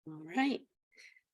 All right.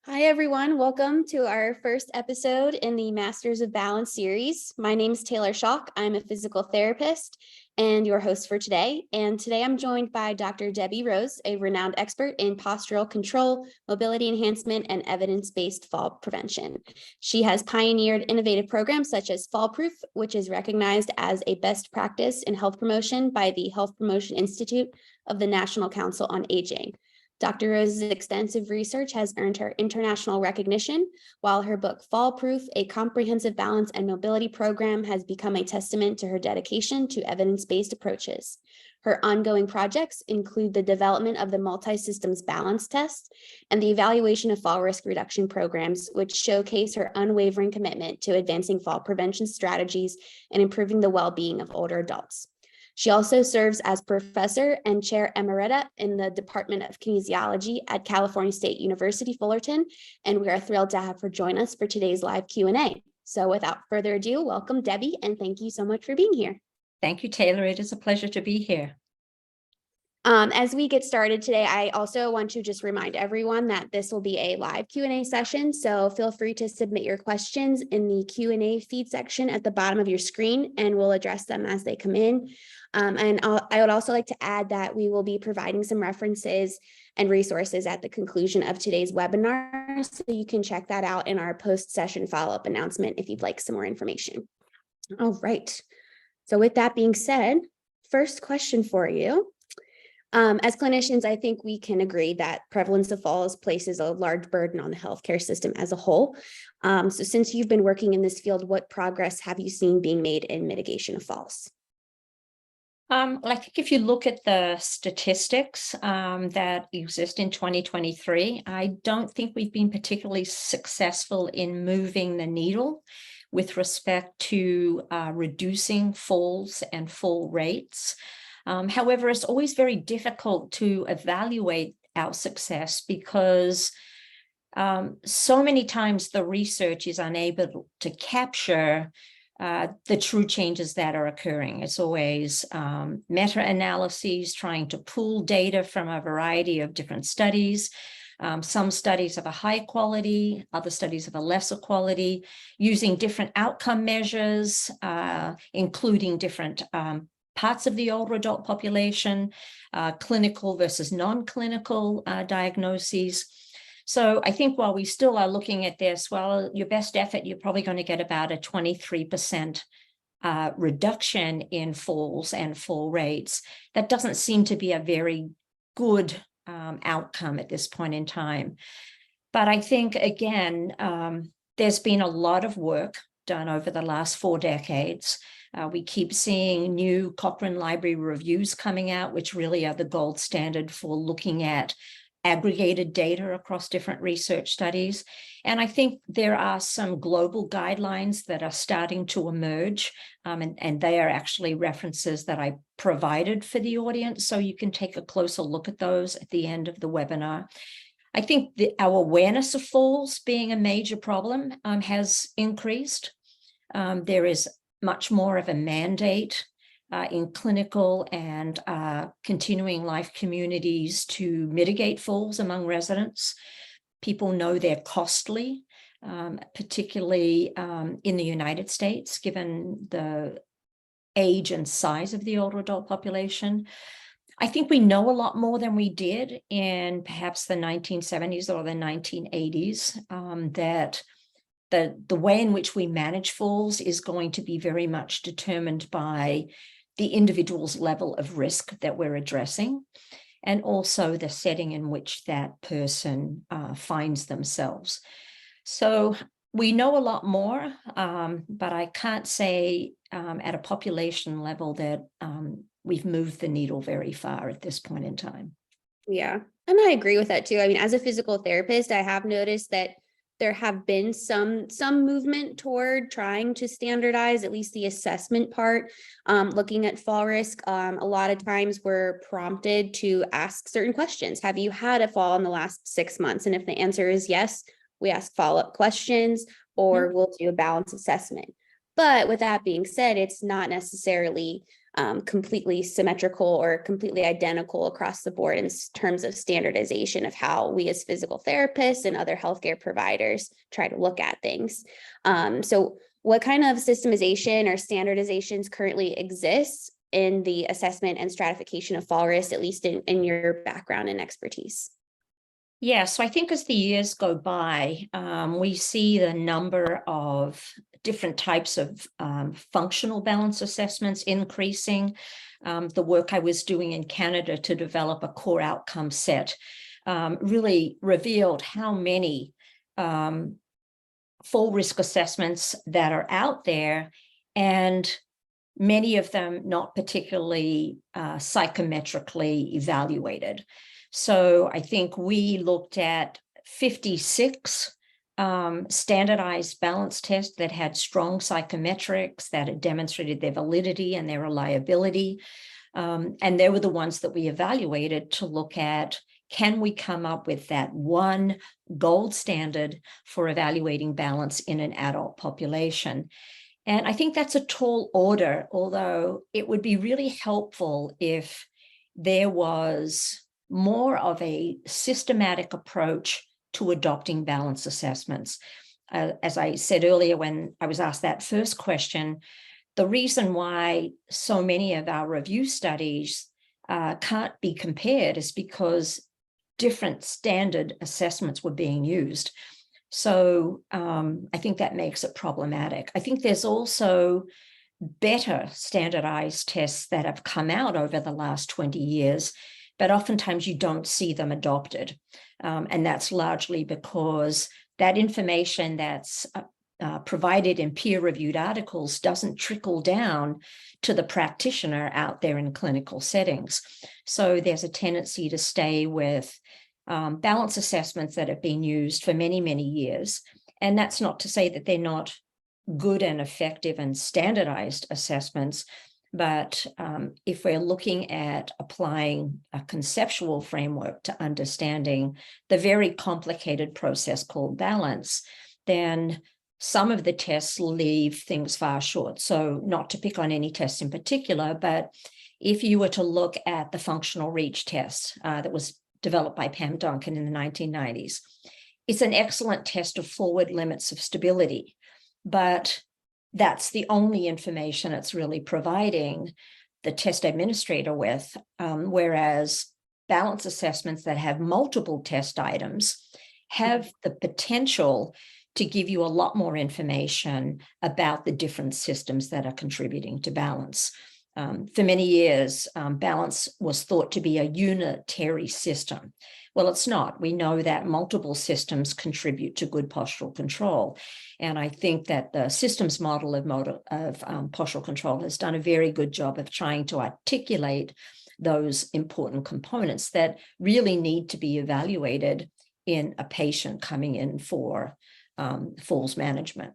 Hi, everyone. Welcome to our first episode in the Masters of Balance series. My name is Taylor Schock. I'm a physical therapist and your host for today. And today I'm joined by Dr. Debbie Rose, a renowned expert in postural control, mobility enhancement, and evidence-based fall prevention. She has pioneered innovative programs such as FallProof, which is recognized as a best practice in health promotion by the Health Promotion Institute of the National Council on Aging. Dr. Rose's extensive research has earned her international recognition, while her book, FallProof, a comprehensive balance and mobility program, has become a testament to her dedication to evidence-based approaches. Her ongoing projects include the development of the multi-systems balance test and the evaluation of fall risk reduction programs, which showcase her unwavering commitment to advancing fall prevention strategies and improving the well-being of older adults. She also serves as Professor and Chair Emerita in the Department of Kinesiology at California State University Fullerton, and we are thrilled to have her join us for today's live Q&A. So without further ado, welcome Debbie, and thank you so much for being here. Thank you, Taylor. It is a pleasure to be here. As we get started today, I also want to just remind everyone that this will be a live Q&A session, so feel free to submit your questions in the Q&A feed section at the bottom of your screen, and we'll address them as they come in. I would also like to add that we will be providing some references and resources at the conclusion of today's webinar, so you can check that out in our post-session follow-up announcement if you'd like some more information. All right, so with that being said, first question for you. As clinicians, I think we can agree that prevalence of falls places a large burden on the healthcare system as a whole. So since you've been working in this field, what progress have you seen being made in mitigation of falls? I think if you look at the statistics that exist in 2023, I don't think we've been particularly successful in moving the needle with respect to reducing falls and fall rates. However, it's always very difficult to evaluate our success because so many times the research is unable to capture the true changes that are occurring. It's always meta-analyses, trying to pool data from a variety of different studies. Some studies of a high quality, other studies of a lesser quality, using different outcome measures, including different parts of the older adult population, clinical versus non-clinical diagnoses. So I think while we still are looking at this, well, your best effort, you're probably going to get about a 23% reduction in falls and fall rates. That doesn't seem to be a very good outcome at this point in time. But I think, again, there's been a lot of work done over the last 4 decades. We keep seeing new Cochrane Library reviews coming out, which really are the gold standard for looking at aggregated data across different research studies. And I think there are some global guidelines that are starting to emerge, and they are actually references that I provided for the audience, so you can take a closer look at those at the end of the webinar. I think our awareness of falls being a major problem has increased. There is much more of a mandate in clinical and continuing life communities to mitigate falls among residents. People know they're costly, particularly in the United States, given the age and size of the older adult population. I think we know a lot more than we did in perhaps the 1970s or the 1980s, that the way in which we manage falls is going to be very much determined by the individual's level of risk that we're addressing, and also the setting in which that person finds themselves. So we know a lot more, but I can't say at a population level that we've moved the needle very far at this point in time. Yeah, and I agree with that too. I mean, as a physical therapist, I have noticed that there have been some movement toward trying to standardize at least the assessment part, looking at fall risk. A lot of times we're prompted to ask certain questions. Have you had a fall in the last 6 months? And if the answer is yes, we ask follow-up questions, or we'll do a balance assessment. But with that being said, it's not necessarily completely symmetrical or completely identical across the board in terms of standardization of how we as physical therapists and other healthcare providers try to look at things. So what kind of systemization or standardizations currently exists in the assessment and stratification of fall risk, at least in your background and expertise? Yeah, so I think as the years go by, we see the number of different types of functional balance assessments increasing. The work I was doing in Canada to develop a core outcome set really revealed how many full risk assessments that are out there, and many of them not particularly psychometrically evaluated. So I think we looked at 56 standardized balance tests that had strong psychometrics, that had demonstrated their validity and their reliability. And they were the ones that we evaluated to look at, can we come up with that one gold standard for evaluating balance in an adult population? And I think that's a tall order, although it would be really helpful if there was more of a systematic approach to adopting balance assessments. As I said earlier, when I was asked that first question, the reason why so many of our review studies can't be compared is because different standard assessments were being used. So I think that makes it problematic. I think there's also better standardized tests that have come out over the last 20 years, but oftentimes you don't see them adopted. And that's largely because that information that's provided in peer-reviewed articles doesn't trickle down to the practitioner out there in clinical settings. So there's a tendency to stay with balance assessments that have been used for many, many years. And that's not to say that they're not good and effective and standardized assessments, but if we're looking at applying a conceptual framework to understanding the very complicated process called balance, then some of the tests leave things far short. So not to pick on any test in particular, but if you were to look at the functional reach test that was developed by Pam Duncan in the 1990s, it's an excellent test of forward limits of stability, but that's the only information it's really providing the test administrator with, whereas balance assessments that have multiple test items have the potential to give you a lot more information about the different systems that are contributing to balance. For many years, balance was thought to be a unitary system. Well, it's not. We know that multiple systems contribute to good postural control. And I think that the systems model of postural control has done a very good job of trying to articulate those important components that really need to be evaluated in a patient coming in for falls management.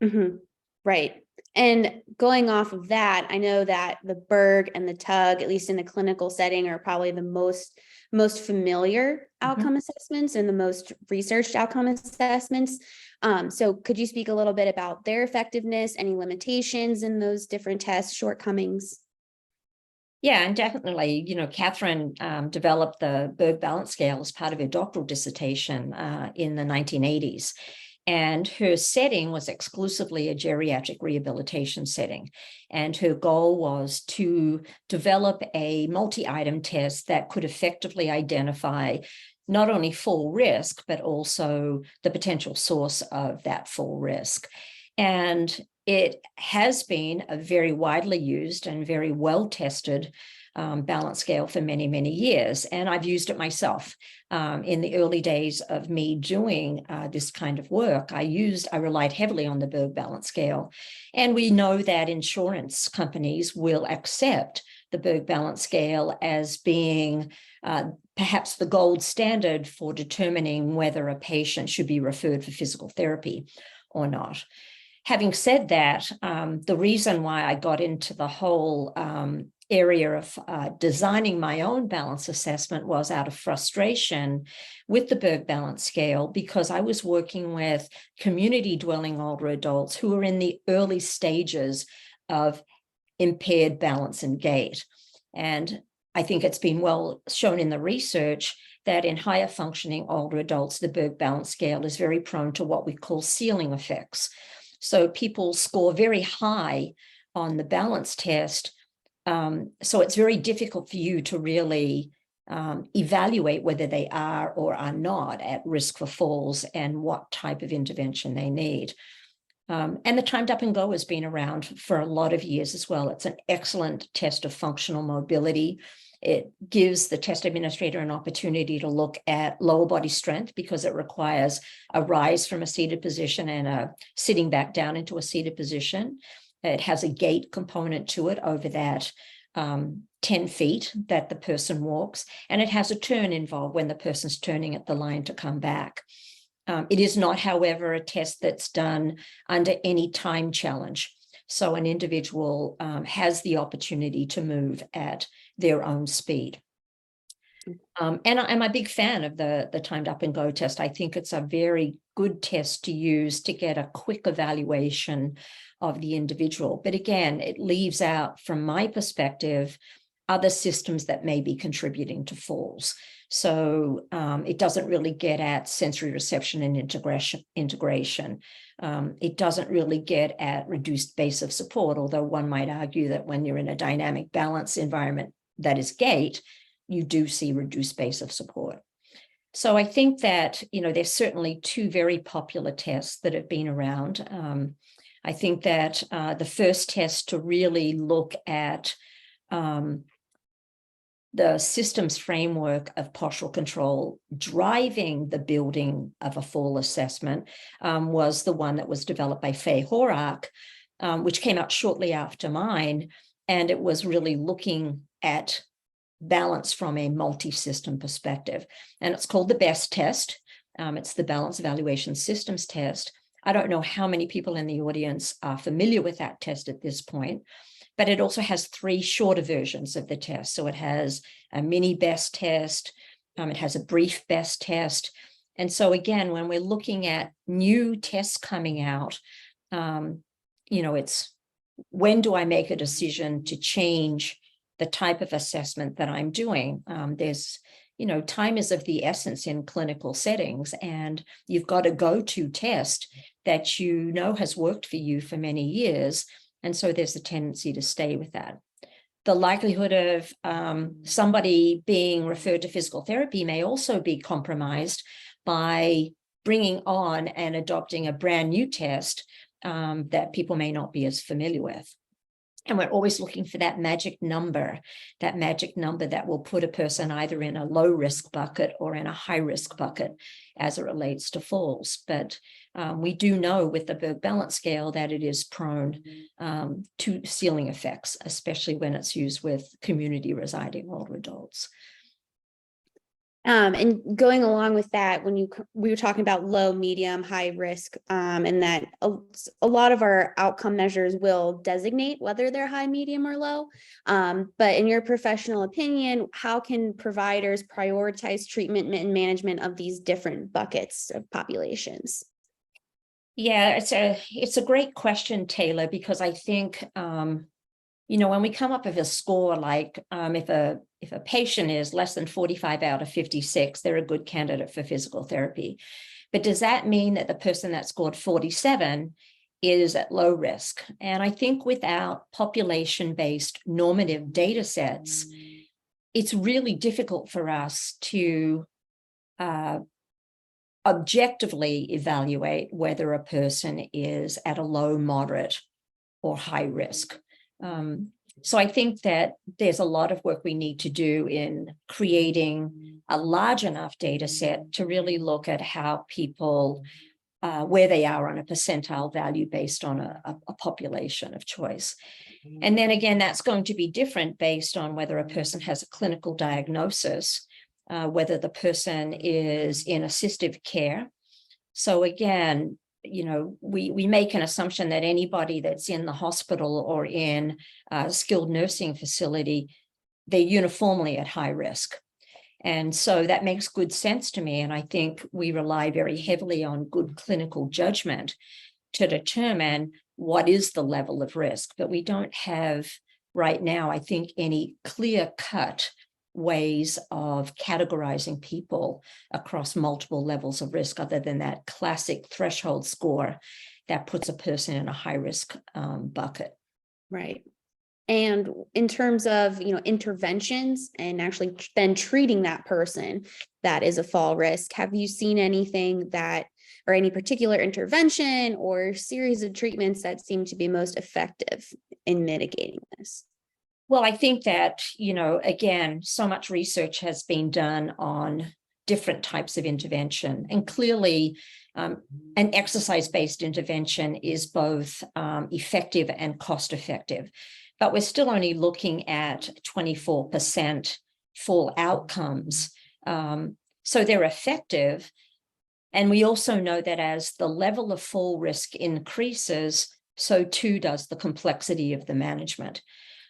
Mm-hmm. Right. And going off of that, I know that the Berg and the Tug, at least in the clinical setting, are probably the most familiar outcome assessments and the most researched outcome assessments. So could you speak a little bit about their effectiveness, any limitations in those different tests, shortcomings? Yeah, and definitely, Catherine developed the Berg Balance Scale as part of her doctoral dissertation in the 1980s. And her setting was exclusively a geriatric rehabilitation setting. And her goal was to develop a multi-item test that could effectively identify not only full risk, but also the potential source of that full risk. And it has been a very widely used and very well-tested balance scale for many, many years. And I've used it myself. In the early days of me doing this kind of work, I relied heavily on the Berg Balance Scale. And we know that insurance companies will accept the Berg Balance Scale as being perhaps the gold standard for determining whether a patient should be referred for physical therapy or not. Having said that, the reason why I got into the whole area of designing my own balance assessment was out of frustration with the Berg Balance Scale, because I was working with community dwelling older adults who were in the early stages of impaired balance and gait. And I think it's been well shown in the research that in higher functioning older adults, the Berg Balance Scale is very prone to what we call ceiling effects. So people score very high on the balance test. So it's very difficult for you to really evaluate whether they are or are not at risk for falls and what type of intervention they need. And the timed up and go has been around for a lot of years as well. It's an excellent test of functional mobility. It gives the test administrator an opportunity to look at lower body strength because it requires a rise from a seated position and a sitting back down into a seated position. It has a gait component to it over that 10 feet that the person walks, and it has a turn involved when the person's turning at the line to come back. It is not, however, a test that's done under any time challenge. So an individual has the opportunity to move at their own speed. And I'm a big fan of the timed up and go test. I think it's a very good test to use to get a quick evaluation of the individual. But again, it leaves out, from my perspective, other systems that may be contributing to falls. So it doesn't really get at sensory reception and integration. It doesn't really get at reduced base of support, although one might argue that when you're in a dynamic balance environment that is gait, you do see reduced base of support. So I think that, there's certainly two very popular tests that have been around. I think that the first test to really look at the systems framework of postural control driving the building of a fall assessment was the one that was developed by Faye Horak, which came out shortly after mine. And it was really looking at balance from a multi-system perspective. And it's called the BEST test. It's the Balance Evaluation Systems test. I don't know how many people in the audience are familiar with that test at this point, but it also has 3 shorter versions of the test. So it has a mini BEST test, it has a brief BEST test. And so again, when we're looking at new tests coming out, it's when do I make a decision to change the type of assessment that I'm doing? There's, time is of the essence in clinical settings, and you've got a go-to test that has worked for you for many years. And so there's a tendency to stay with that. The likelihood of somebody being referred to physical therapy may also be compromised by bringing on and adopting a brand new test that people may not be as familiar with. And we're always looking for that magic number that will put a person either in a low risk bucket or in a high risk bucket as it relates to falls. But we do know with the Berg Balance Scale that it is prone to ceiling effects, especially when it's used with community residing older adults. And going along with that, we were talking about low, medium, high risk, and that a lot of our outcome measures will designate whether they're high, medium, or low. But in your professional opinion, how can providers prioritize treatment and management of these different buckets of populations? Yeah, it's a great question, Taylor, because I think when we come up with a score, like if a patient is less than 45 out of 56, they're a good candidate for physical therapy. But does that mean that the person that scored 47 is at low risk? And I think without population-based normative data sets, it's really difficult for us to objectively evaluate whether a person is at a low, moderate, or high risk. So I think that there's a lot of work we need to do in creating a large enough data set to really look at how people, where they are on a percentile value based on a population of choice. And then again, that's going to be different based on whether a person has a clinical diagnosis, whether the person is in assistive care. So again, we make an assumption that anybody that's in the hospital or in a skilled nursing facility, they're uniformly at high risk. And so that makes good sense to me. And I think we rely very heavily on good clinical judgment to determine what is the level of risk, but we don't have right now, I think, any clear-cut ways of categorizing people across multiple levels of risk other than that classic threshold score that puts a person in a high-risk bucket. Right. And in terms of, interventions and actually then treating that person that is a fall risk, have you seen anything that, or any particular intervention or series of treatments that seem to be most effective in mitigating this? Well, I think that, again, so much research has been done on different types of intervention. And clearly, an exercise-based intervention is both effective and cost-effective. But we're still only looking at 24% fall outcomes. So they're effective. And we also know that as the level of fall risk increases, so too does the complexity of the management.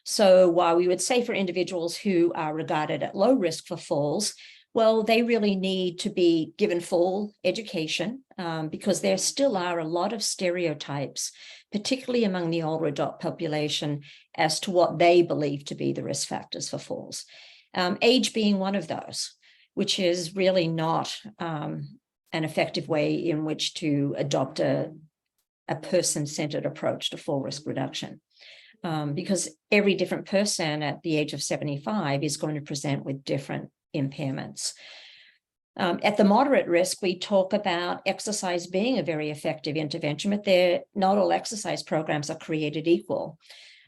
So while we would say for individuals who are regarded at low risk for falls, well, they really need to be given full education because there still are a lot of stereotypes, particularly among the older adult population, as to what they believe to be the risk factors for falls. Age being one of those, which is really not an effective way in which to adopt a person-centered approach to fall risk reduction. Because every different person at the age of 75 is going to present with different impairments. At the moderate risk, we talk about exercise being a very effective intervention, but not all exercise programs are created equal.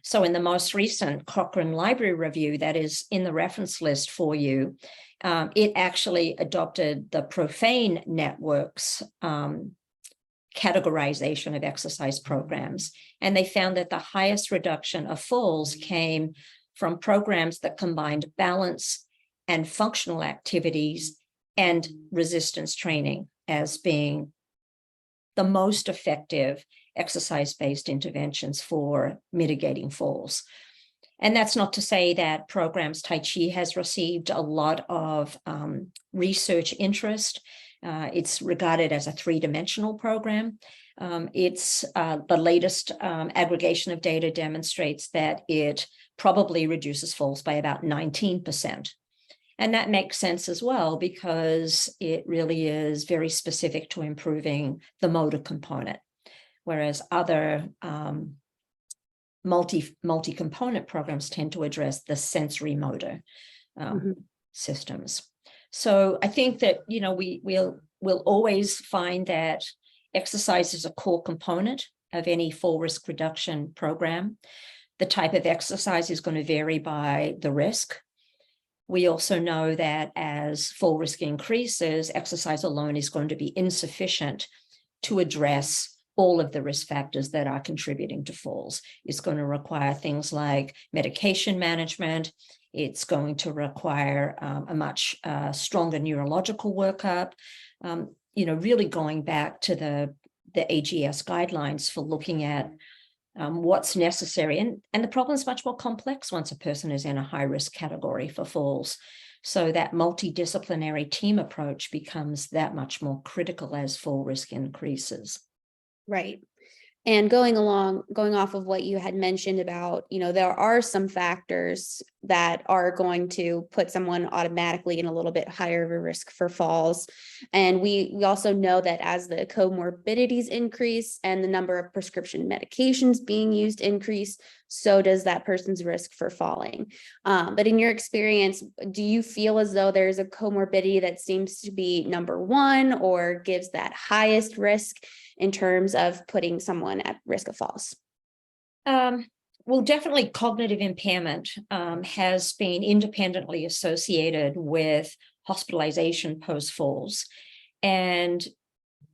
So in the most recent Cochrane Library Review that is in the reference list for you, it actually adopted the Profane Network's categorization of exercise programs. And they found that the highest reduction of falls came from programs that combined balance and functional activities and resistance training as being the most effective exercise-based interventions for mitigating falls. And that's not to say that programs Tai Chi has received a lot of research interest. It's regarded as a three-dimensional program. It's the latest aggregation of data demonstrates that it probably reduces falls by about 19%. And that makes sense as well, because it really is very specific to improving the motor component, whereas other multi-component programs tend to address the sensory motor systems. So I think that, we'll always find that exercise is a core component of any fall risk reduction program. The type of exercise is going to vary by the risk. We also know that as fall risk increases, exercise alone is going to be insufficient to address all of the risk factors that are contributing to falls. It's going to require things like medication management. It's going to require a much stronger neurological workup, really going back to the AGS guidelines for looking at what's necessary. And the problem is much more complex once a person is in a high-risk category for falls. So that multidisciplinary team approach becomes that much more critical as fall risk increases. Right. And going off of what you had mentioned about, there are some factors that are going to put someone automatically in a little bit higher of a risk for falls. And we also know that as the comorbidities increase and the number of prescription medications being used increase, so does that person's risk for falling. But in your experience, do you feel as though there's a comorbidity that seems to be number one or gives that highest risk in terms of putting someone at risk of falls? Well, definitely cognitive impairment has been independently associated with hospitalization post-falls. And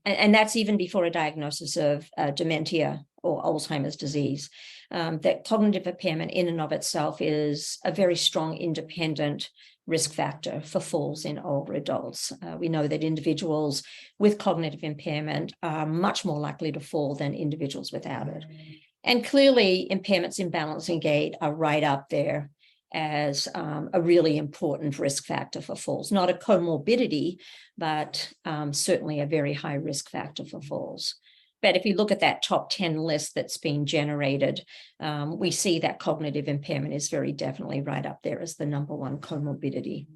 that's even before a diagnosis of dementia or Alzheimer's disease. That cognitive impairment in and of itself is a very strong independent risk factor for falls in older adults. We know that individuals with cognitive impairment are much more likely to fall than individuals without it. And clearly, impairments in balance and gait are right up there as a really important risk factor for falls. Not a comorbidity, but certainly a very high risk factor for falls. But if you look at that top 10 list that's been generated, we see that cognitive impairment is very definitely right up there as the number one comorbidity.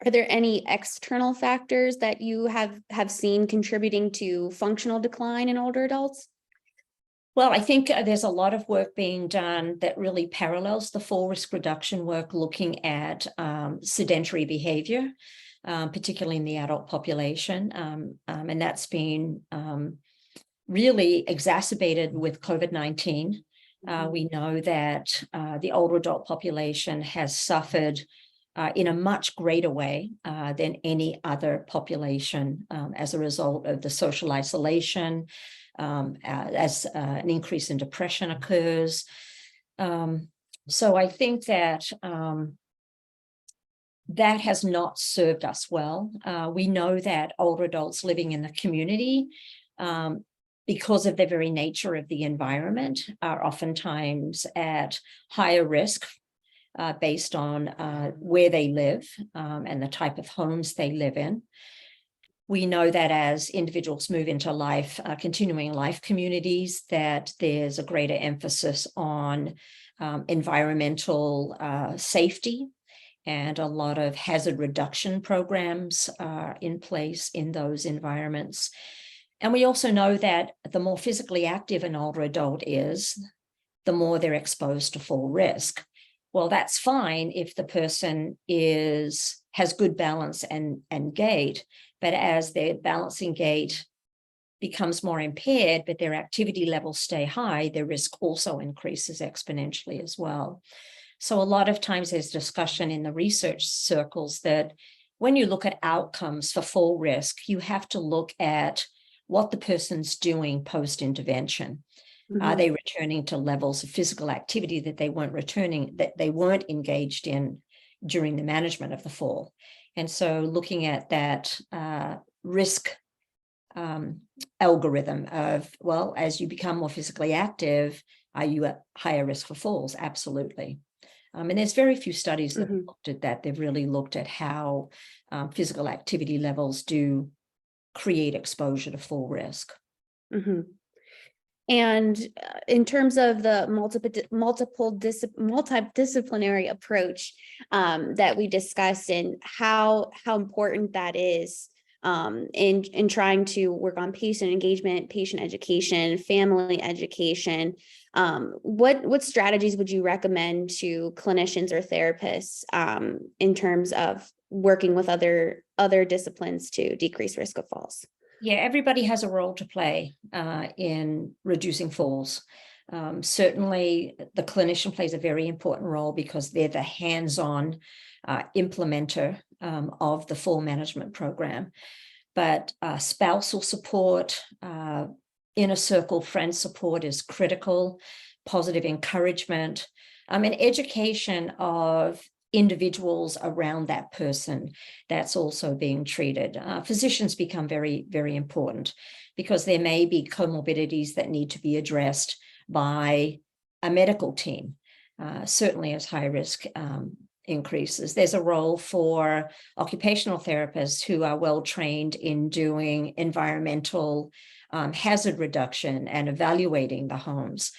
Are there any external factors that you have seen contributing to functional decline in older adults? Well, I think there's a lot of work being done that really parallels the fall risk reduction work, looking at sedentary behavior, particularly in the adult population. And that's been really exacerbated with COVID-19. We know that the older adult population has suffered in a much greater way than any other population as a result of the social isolation, as an increase in depression occurs. So I think that that has not served us well. We know that older adults living in the community, because of the very nature of the environment, are oftentimes at higher risk based on where they live and the type of homes they live in. We know that as individuals move into life, continuing life communities, that there's a greater emphasis on environmental safety, and a lot of hazard reduction programs are in place in those environments. And we also know that the more physically active an older adult is, the more they're exposed to fall risk. Well, that's fine if the person has good balance and gait, but as their balancing gait becomes more impaired, but their activity levels stay high, their risk also increases exponentially as well. So a lot of times there's discussion in the research circles that when you look at outcomes for fall risk, you have to look at what the person's doing post-intervention. Mm-hmm. Are they returning to levels of physical activity that they weren't engaged in during the management of the fall? And so looking at that risk algorithm of, well, as you become more physically active, are you at higher risk for falls? Absolutely. And there's very few studies that have looked at that. They've really looked at how physical activity levels do create exposure to fall risk. Mm-hmm. And in terms of the multidisciplinary approach that we discussed, and how important that is in trying to work on patient engagement, patient education, family education, what strategies would you recommend to clinicians or therapists in terms of working with other disciplines to decrease risk of falls? Yeah, everybody has a role to play in reducing falls. Certainly, the clinician plays a very important role because they're the hands-on implementer of the fall management program. But spousal support, inner circle friend support is critical, positive encouragement, and education of individuals around that person that's also being treated. Physicians become very, very important because there may be comorbidities that need to be addressed by a medical team, certainly as high risk increases. There's a role for occupational therapists who are well trained in doing environmental hazard reduction and evaluating the homes.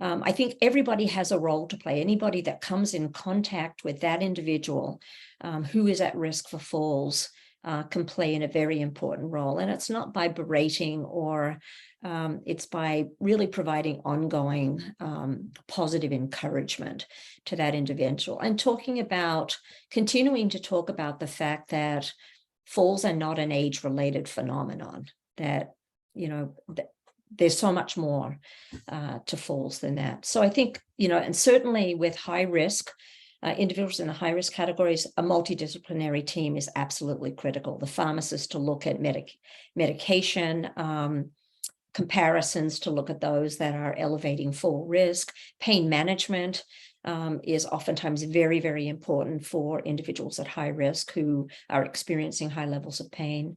I think everybody has a role to play. Anybody that comes in contact with that individual who is at risk for falls can play in a very important role. And it's not by berating or it's by really providing ongoing positive encouragement to that individual and continuing to talk about the fact that falls are not an age-related phenomenon, that, there's so much more to falls than that. So I think, and certainly with high risk, individuals in the high risk categories, a multidisciplinary team is absolutely critical. The pharmacist to look at medication, comparisons to look at those that are elevating fall risk. Pain management is oftentimes very, very important for individuals at high risk who are experiencing high levels of pain.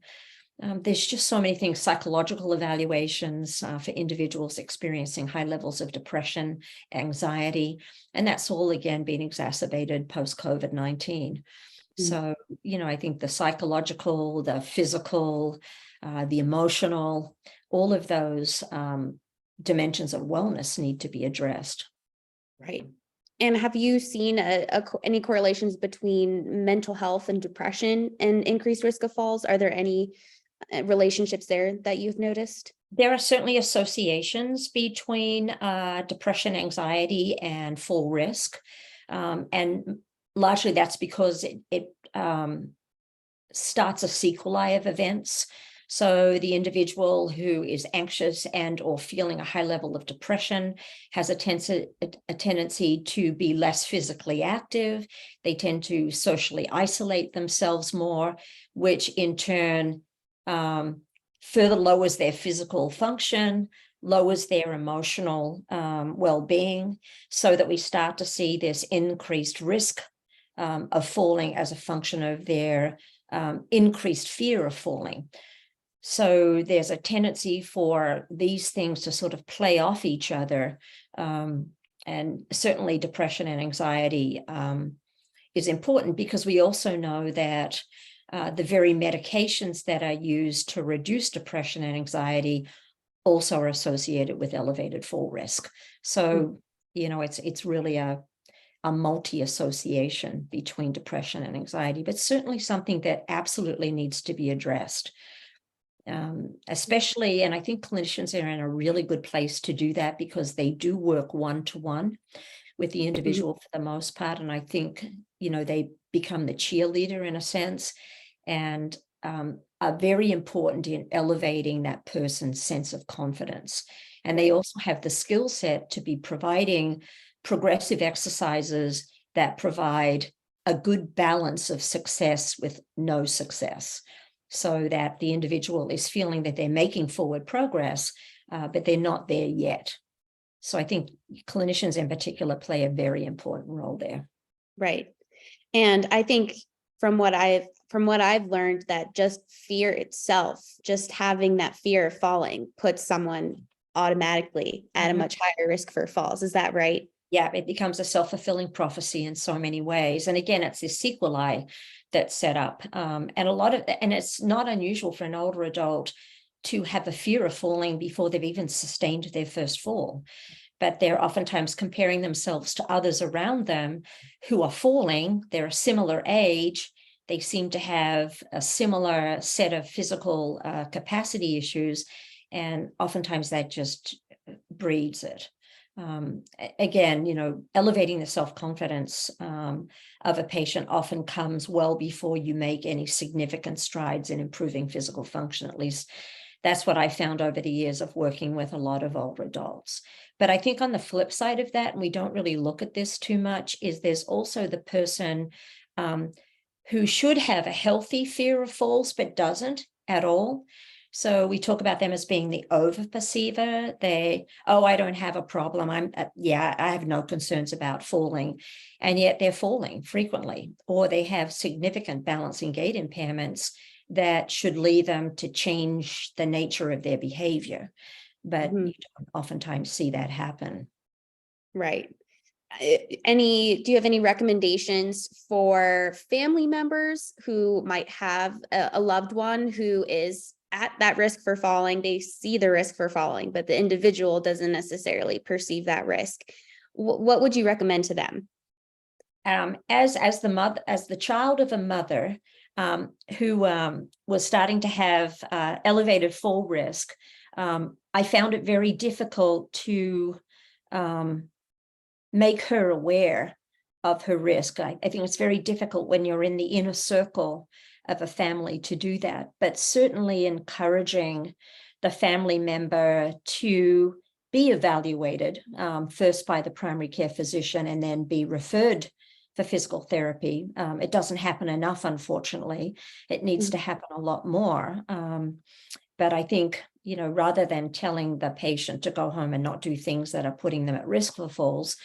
There's just so many things, psychological evaluations for individuals experiencing high levels of depression, anxiety, and that's all again being exacerbated post-COVID-19. So, I think the psychological, the physical, the emotional, all of those dimensions of wellness need to be addressed. Right. And have you seen any correlations between mental health and depression and increased risk of falls? Are there any relationships there that you've noticed? There are certainly associations between depression, anxiety, and fall risk. And largely that's because it starts a sequelae of events. So the individual who is anxious and or feeling a high level of depression has a tendency to be less physically active. They tend to socially isolate themselves more, which in turn further lowers their physical function, lowers their emotional well-being, so that we start to see this increased risk of falling as a function of their increased fear of falling. So there's a tendency for these things to sort of play off each other. And certainly depression and anxiety is important, because we also know that the very medications that are used to reduce depression and anxiety also are associated with elevated fall risk. So, you know, it's really a multi-association between depression and anxiety, but certainly something that absolutely needs to be addressed. Especially, and I think clinicians are in a really good place to do that, because they do work one-to-one with the individual for the most part. And I think, you know, they become the cheerleader in a sense, and are very important in elevating that person's sense of confidence. And they also have the skill set to be providing progressive exercises that provide a good balance of success with no success, so that the individual is feeling that they're making forward progress, but they're not there yet. So I think clinicians in particular play a very important role there. Right. And I think from what I've learned, that just fear itself, just having that fear of falling, puts someone automatically at a much higher risk for falls. Is that right? Yeah, it becomes a self-fulfilling prophecy in so many ways. And again, it's this sequelae that's set up. And it's not unusual for an older adult to have a fear of falling before they've even sustained their first fall. But they're oftentimes comparing themselves to others around them who are falling. They're a similar age. They seem to have a similar set of physical capacity issues. And oftentimes that just breeds it. Again, you know, elevating the self-confidence of a patient often comes well before you make any significant strides in improving physical function. At least that's what I found over the years of working with a lot of older adults. But I think on the flip side of that, and we don't really look at this too much, is there's also the person who should have a healthy fear of falls, but doesn't at all. So we talk about them as being the over-perceiver. I don't have a problem. I have no concerns about falling. And yet they're falling frequently, or they have significant balancing gait impairments that should lead them to change the nature of their behavior. But you don't oftentimes see that happen. Right. Do you have any recommendations for family members who might have a loved one who is at that risk for falling? They see the risk for falling, but the individual doesn't necessarily perceive that risk. What would you recommend to them? As the child of a mother who was starting to have elevated fall risk, I found it very difficult to make her aware of her risk. I think it's very difficult when you're in the inner circle of a family to do that, but certainly encouraging the family member to be evaluated first by the primary care physician and then be referred for physical therapy. It doesn't happen enough, unfortunately. It needs to happen a lot more. But I think, you know, rather than telling the patient to go home and not do things that are putting them at risk for falls,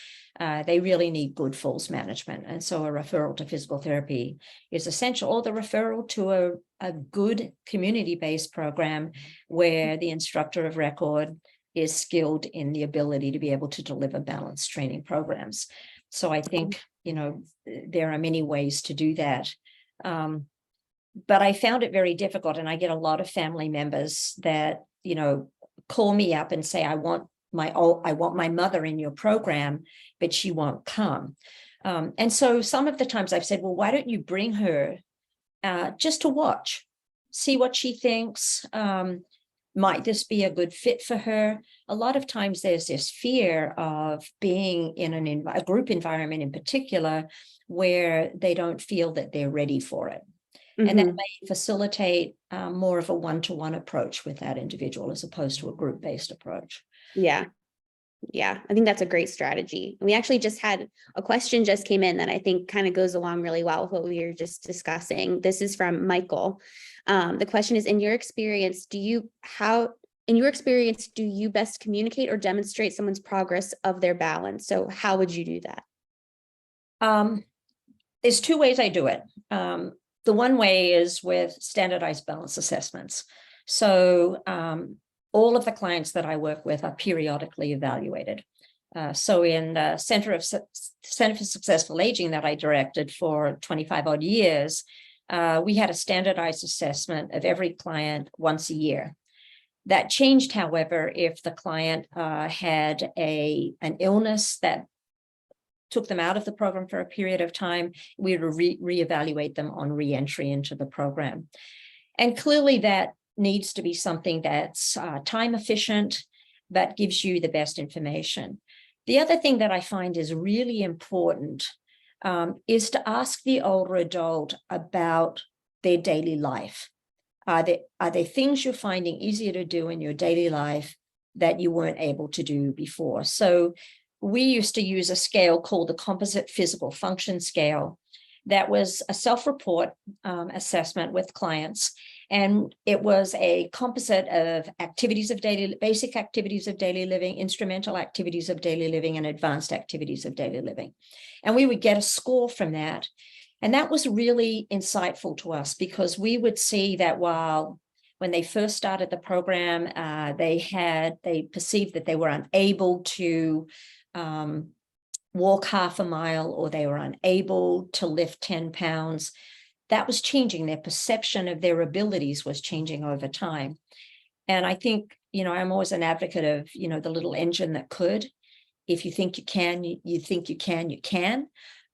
they really need good falls management. And so a referral to physical therapy is essential, or the referral to a good community-based program where the instructor of record is skilled in the ability to be able to deliver balanced training programs. So I think, you know, there are many ways to do that. But I found it very difficult, and I get a lot of family members that, you know, call me up and say, I want my mother in your program, but she won't come. And so some of the times I've said, well, why don't you bring her just to watch, see what she thinks. Might this be a good fit for her? A lot of times there's this fear of being in a group environment in particular, where they don't feel that they're ready for it. And that may facilitate more of a one-to-one approach with that individual as opposed to a group-based approach. Yeah. Yeah, I think that's a great strategy. We actually just had a question just came in that I think kind of goes along really well with what we were just discussing. This is from Michael. The question is, in your experience, do you best communicate or demonstrate someone's progress of their balance? So how would you do that? There's two ways I do it. The one way is with standardized balance assessments. So all of the clients that I work with are periodically evaluated. So in the Center for Successful Aging that I directed for 25 odd years, we had a standardized assessment of every client once a year. That changed, however, if the client had an illness that took them out of the program for a period of time, we would reevaluate them on re-entry into the program. And clearly that needs to be something that's time efficient, but gives you the best information. The other thing that I find is really important is to ask the older adult about their daily life. Are there things you're finding easier to do in your daily life that you weren't able to do before? So we used to use a scale called the Composite Physical Function Scale. That was a self-report assessment with clients. And it was a composite of basic activities of daily living, instrumental activities of daily living, and advanced activities of daily living. And we would get a score from that. And that was really insightful to us, because we would see that when they first started the program, they perceived that they were unable to walk half a mile, or they were unable to lift 10 pounds. That was changing. Their perception of their abilities was changing over time. And I think, I'm always an advocate of, the little engine that could. If you think you can, you think you can, you can.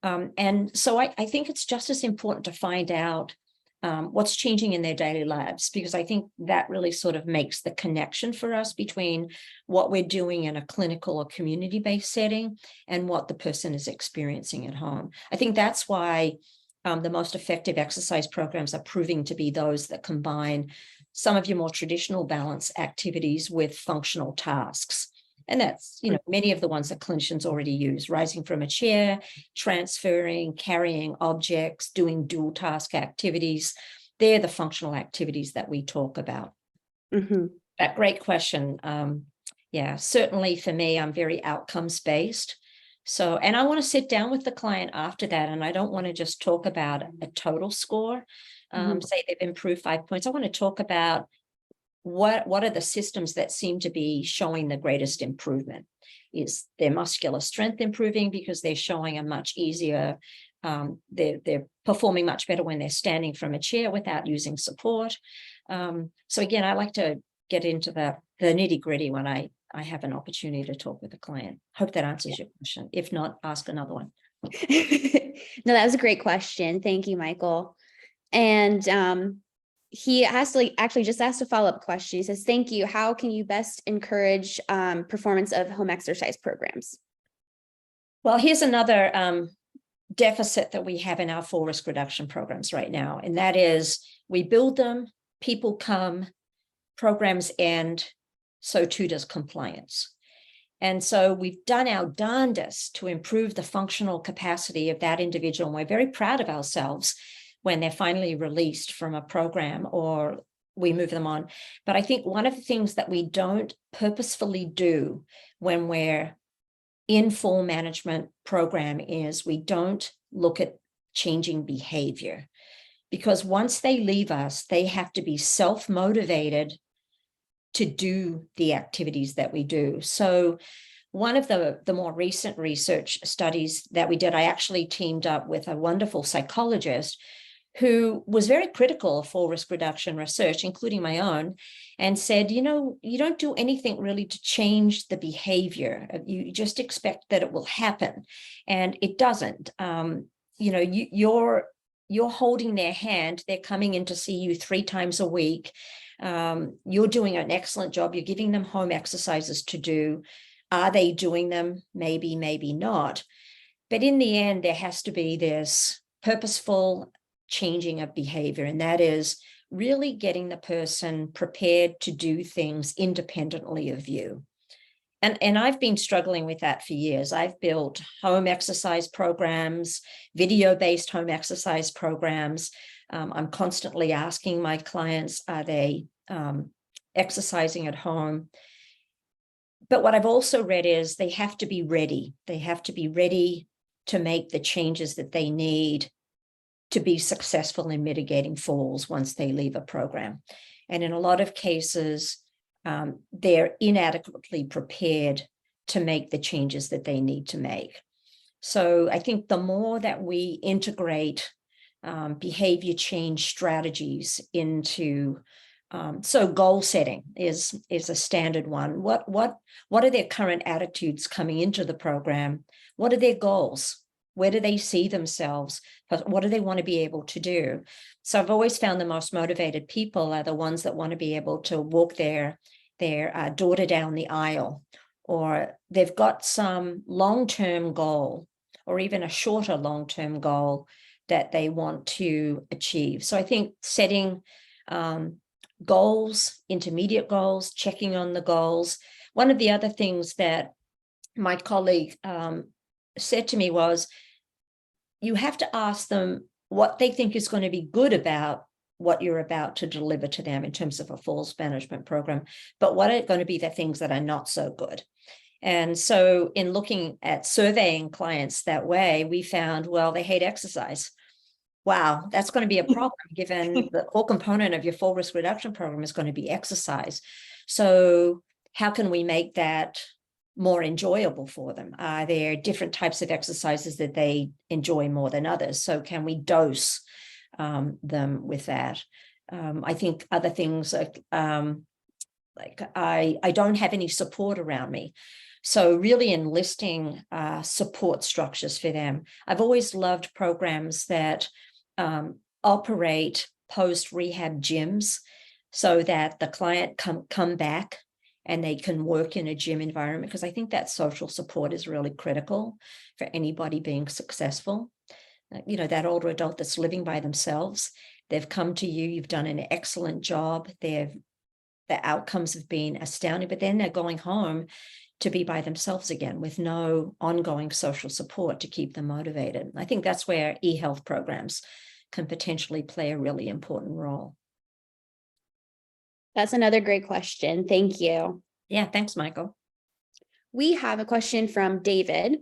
And so I think it's just as important to find out what's changing in their daily lives, because I think that really sort of makes the connection for us between what we're doing in a clinical or community-based setting and what the person is experiencing at home. I think that's why the most effective exercise programs are proving to be those that combine some of your more traditional balance activities with functional tasks. And that's, many of the ones that clinicians already use: rising from a chair, transferring, carrying objects, doing dual task activities. They're the functional activities that we talk about. That great question. Yeah, certainly for me, I'm very outcomes based. So, and I want to sit down with the client after that, and I don't want to just talk about a total score, say they've improved 5 points. I want to talk about what are the systems that seem to be showing the greatest improvement. Is their muscular strength improving because they're showing a much easier, they're performing much better when they're standing from a chair without using support. So again, I like to get into the nitty gritty when I have an opportunity to talk with a client. Hope that answers your question. If not, ask another one. No, that was a great question. Thank you, Michael. And he actually just asked a follow-up question. He says, thank you. How can you best encourage performance of home exercise programs? Well, here's another deficit that we have in our full risk reduction programs right now. And that is, we build them, people come, programs end, so too does compliance. And so we've done our darndest to improve the functional capacity of that individual. And we're very proud of ourselves when they're finally released from a program or we move them on. But I think one of the things that we don't purposefully do when we're in full management program is we don't look at changing behavior. Because once they leave us, they have to be self-motivated to do the activities that we do. So one of the more recent research studies that we did, I actually teamed up with a wonderful psychologist who was very critical of fall risk reduction research, including my own, and said, you don't do anything really to change the behavior. You just expect that it will happen, and it doesn't. You're holding their hand. They're coming in to see you 3 times a week. You're doing an excellent job. You're giving them home exercises to do. Are they doing them? Maybe, maybe not. But in the end, there has to be this purposeful changing of behavior, and that is really getting the person prepared to do things independently of you. And I've been struggling with that for years. I've built home exercise programs, video-based home exercise programs. I'm constantly asking my clients, are they exercising at home? But what I've also read is they have to be ready. They have to be ready to make the changes that they need to be successful in mitigating falls once they leave a program. And in a lot of cases, they're inadequately prepared to make the changes that they need to make. So I think the more that we integrate behavior change strategies into, so goal setting is a standard one. What are their current attitudes coming into the program? What are their goals? Where do they see themselves? What do they want to be able to do? So I've always found the most motivated people are the ones that want to be able to walk their daughter down the aisle, or they've got some long-term goal, or even a shorter long-term goal that they want to achieve. So I think setting goals, intermediate goals, checking on the goals. One of the other things that my colleague said to me was, you have to ask them what they think is going to be good about what you're about to deliver to them in terms of a falls management program, but what are going to be the things that are not so good? And so in looking at surveying clients that way, we found, well, they hate exercise. Wow, that's going to be a problem given the core component of your fall risk reduction program is going to be exercise. So how can we make that more enjoyable for them? Are there different types of exercises that they enjoy more than others? So can we dose them with that? I think other things like I don't have any support around me. So really enlisting support structures for them. I've always loved programs that operate post-rehab gyms so that the client come back and they can work in a gym environment, because I think that social support is really critical for anybody being successful. That older adult that's living by themselves, they've come to you, you've done an excellent job, the outcomes have been astounding, but then they're going home to be by themselves again with no ongoing social support to keep them motivated. I think that's where e-health programs can potentially play a really important role. That's another great question. Thank you. Yeah, thanks, Michael. We have a question from David.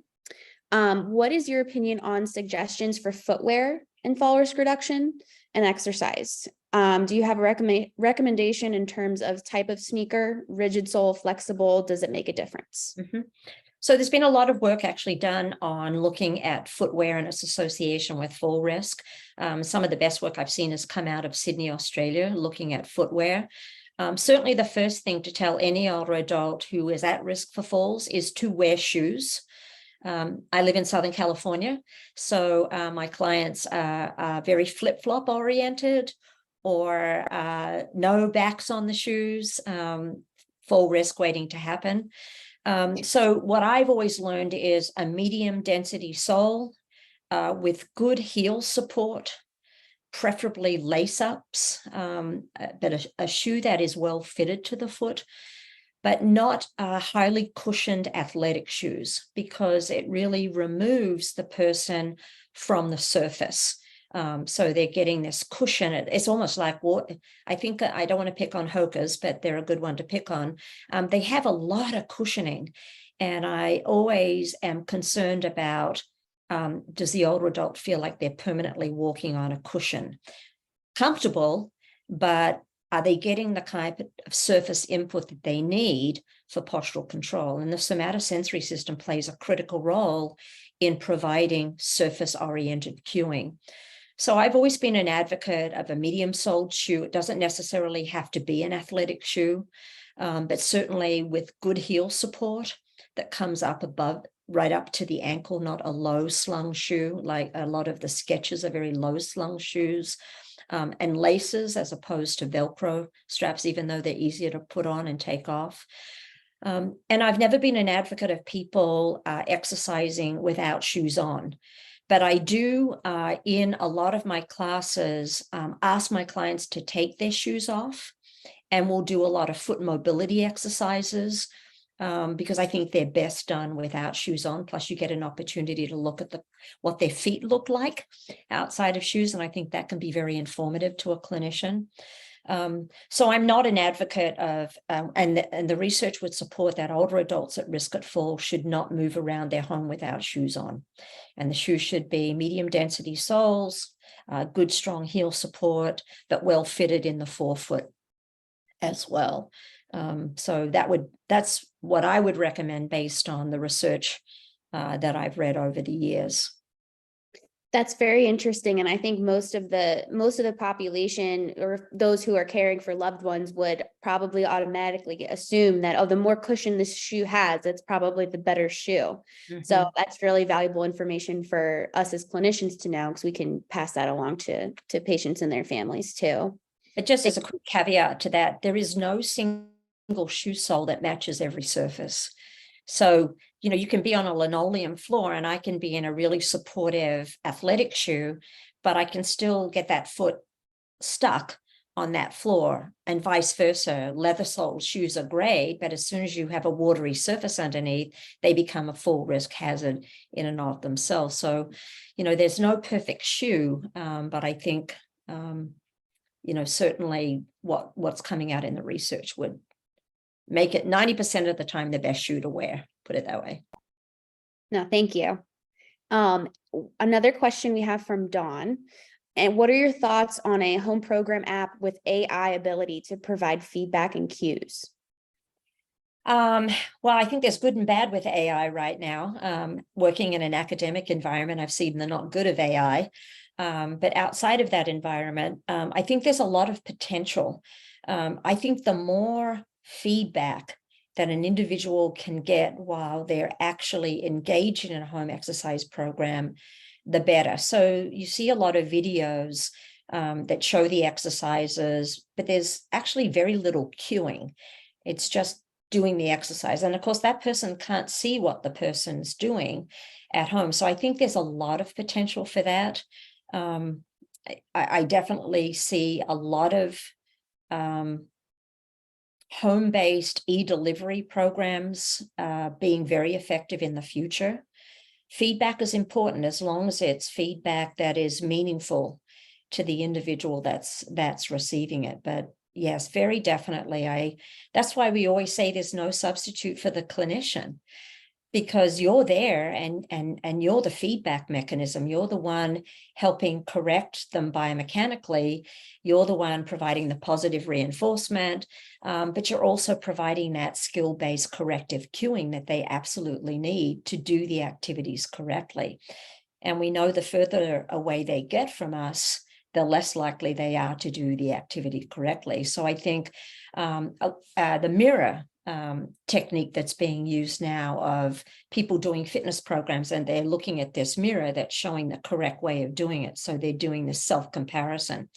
What is your opinion on suggestions for footwear and fall risk reduction and exercise? Do you have a recommendation in terms of type of sneaker, rigid sole, flexible? Does it make a difference? Mm-hmm. So there's been a lot of work actually done on looking at footwear and its association with fall risk. Some of the best work I've seen has come out of Sydney, Australia, looking at footwear. Certainly the first thing to tell any older adult who is at risk for falls is to wear shoes. I live in Southern California, so my clients are very flip-flop oriented, or no backs on the shoes, fall risk waiting to happen. So what I've always learned is a medium density sole with good heel support, preferably lace-ups, but a shoe that is well fitted to the foot, but not highly cushioned athletic shoes, because it really removes the person from the surface. So they're getting this cushion. It's almost like water. I think, I don't want to pick on Hoka's, but they're a good one to pick on. They have a lot of cushioning, and I always am concerned about, does the older adult feel like they're permanently walking on a cushion? Comfortable, but are they getting the kind of surface input that they need for postural control? And the somatosensory system plays a critical role in providing surface-oriented cueing. So I've always been an advocate of a medium-soled shoe. It doesn't necessarily have to be an athletic shoe, but certainly with good heel support that comes up above, right up to the ankle, not a low slung shoe, like a lot of the Skechers are very low slung shoes, and laces as opposed to Velcro straps, even though they're easier to put on and take off. And I've never been an advocate of people exercising without shoes on. But I do, in a lot of my classes, ask my clients to take their shoes off, and we'll do a lot of foot mobility exercises because I think they're best done without shoes on. Plus, you get an opportunity to look at what their feet look like outside of shoes, and I think that can be very informative to a clinician. So I'm not an advocate of, and the research would support that older adults at risk at fall should not move around their home without shoes on. And the shoes should be medium density soles, good strong heel support, but well fitted in the forefoot as well. So that's what I would recommend based on the research that I've read over the years. That's very interesting. And I think most of the population, or those who are caring for loved ones, would probably automatically assume that, oh, the more cushion this shoe has, it's probably the better shoe. Mm-hmm. So that's really valuable information for us as clinicians to know, because we can pass that along to patients and their families too. But just as a quick caveat to that, there is no single shoe sole that matches every surface. So, you can be on a linoleum floor and I can be in a really supportive athletic shoe, but I can still get that foot stuck on that floor, and vice versa. Leather sole shoes are great, but as soon as you have a watery surface underneath, they become a full risk hazard in and of themselves. So, there's no perfect shoe, but I think, certainly what's coming out in the research would make it 90% of the time the best shoe to wear, put it that way. No, thank you. Another question we have from Dawn. And what are your thoughts on a home program app with AI ability to provide feedback and cues? Well, I think there's good and bad with AI right now. Working in an academic environment, I've seen the not good of AI. But outside of that environment, I think there's a lot of potential. I think the more feedback that an individual can get while they're actually engaged in a home exercise program, the better. So you see a lot of videos that show the exercises, but there's actually very little cueing. It's just doing the exercise. And of course, that person can't see what the person's doing at home. So I think there's a lot of potential for that. I definitely see a lot of home-based e-delivery programs being very effective in the future. Feedback is important as long as it's feedback that is meaningful to the individual that's receiving it. But yes, very definitely. That's why we always say there's no substitute for the clinician, because you're there and you're the feedback mechanism. You're the one helping correct them biomechanically. You're the one providing the positive reinforcement, but you're also providing that skill-based corrective cueing that they absolutely need to do the activities correctly. And we know the further away they get from us, the less likely they are to do the activity correctly. So I think the mirror technique that's being used now of people doing fitness programs, and they're looking at this mirror that's showing the correct way of doing it. So they're doing this self-comparison.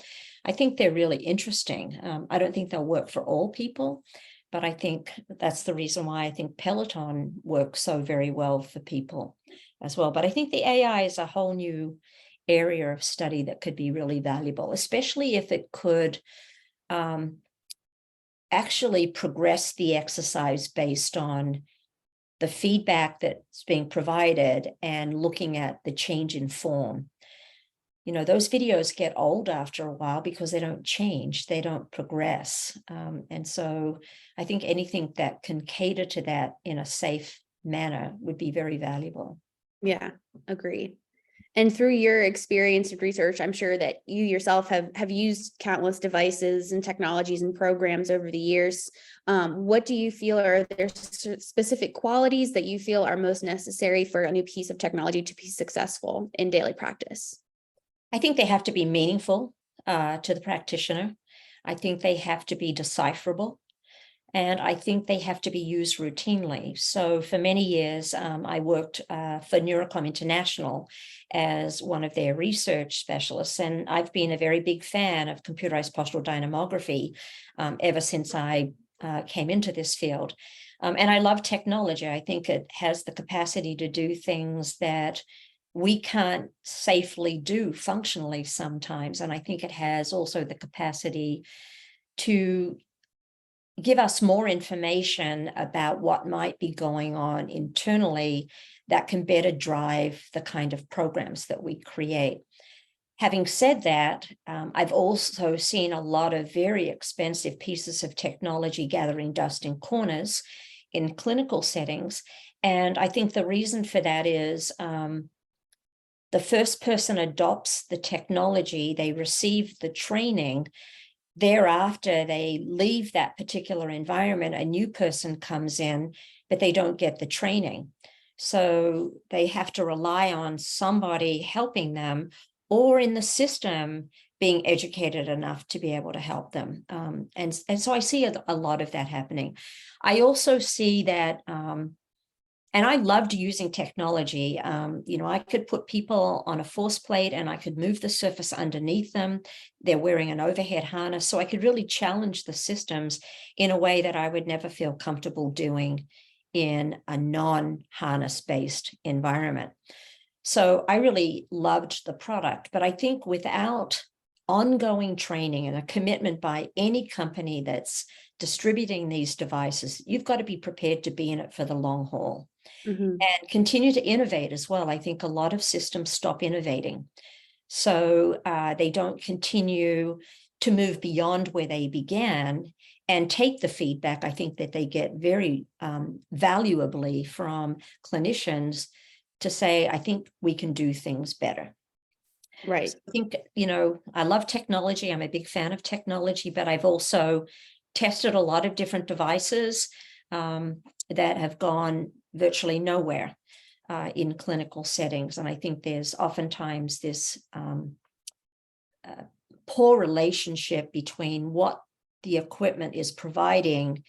I think they're really interesting. I don't think they'll work for all people, but I think that's the reason why I think Peloton works so very well for people as well. But I think the AI is a whole new area of study that could be really valuable, especially if it could actually progress the exercise based on the feedback that's being provided and looking at the change in form. Those videos get old after a while because they don't change, they don't progress. And so I think anything that can cater to that in a safe manner would be very valuable. Yeah, agreed. And through your experience and research, I'm sure that you yourself have used countless devices and technologies and programs over the years. What do you feel are there specific qualities that you feel are most necessary for a new piece of technology to be successful in daily practice? I think they have to be meaningful to the practitioner. I think they have to be decipherable. And I think they have to be used routinely. So for many years, I worked for Neurocom International as one of their research specialists. And I've been a very big fan of computerized postural dynamography ever since I came into this field. And I love technology. I think it has the capacity to do things that we can't safely do functionally sometimes. And I think it has also the capacity to give us more information about what might be going on internally that can better drive the kind of programs that we create. Having said that, I've also seen a lot of very expensive pieces of technology gathering dust in corners in clinical settings. And I think the reason for that is the first person adopts the technology, they receive the training. Thereafter, they leave that particular environment, a new person comes in, but they don't get the training. So they have to rely on somebody helping them, or in the system being educated enough to be able to help them. And so I see a lot of that happening. I also see that, and I loved using technology. I could put people on a force plate and I could move the surface underneath them. They're wearing an overhead harness. So I could really challenge the systems in a way that I would never feel comfortable doing in a non-harness based environment. So I really loved the product, but I think without ongoing training and a commitment by any company that's distributing these devices, you've got to be prepared to be in it for the long haul. And continue to innovate as well. I think a lot of systems stop innovating. So they don't continue to move beyond where they began and take the feedback, I think, that they get very valuably from clinicians to say, I think we can do things better. Right. So I think, I love technology. I'm a big fan of technology, but I've also tested a lot of different devices that have gone virtually nowhere in clinical settings. And I think there's oftentimes this poor relationship between what the equipment is providing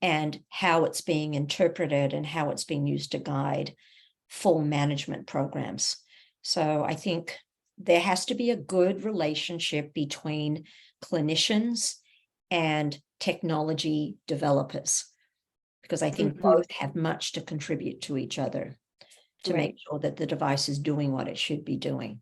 and how it's being interpreted and how it's being used to guide full management programs. So I think there has to be a good relationship between clinicians and technology developers, because I think both have much to contribute to each other to make sure that the device is doing what it should be doing.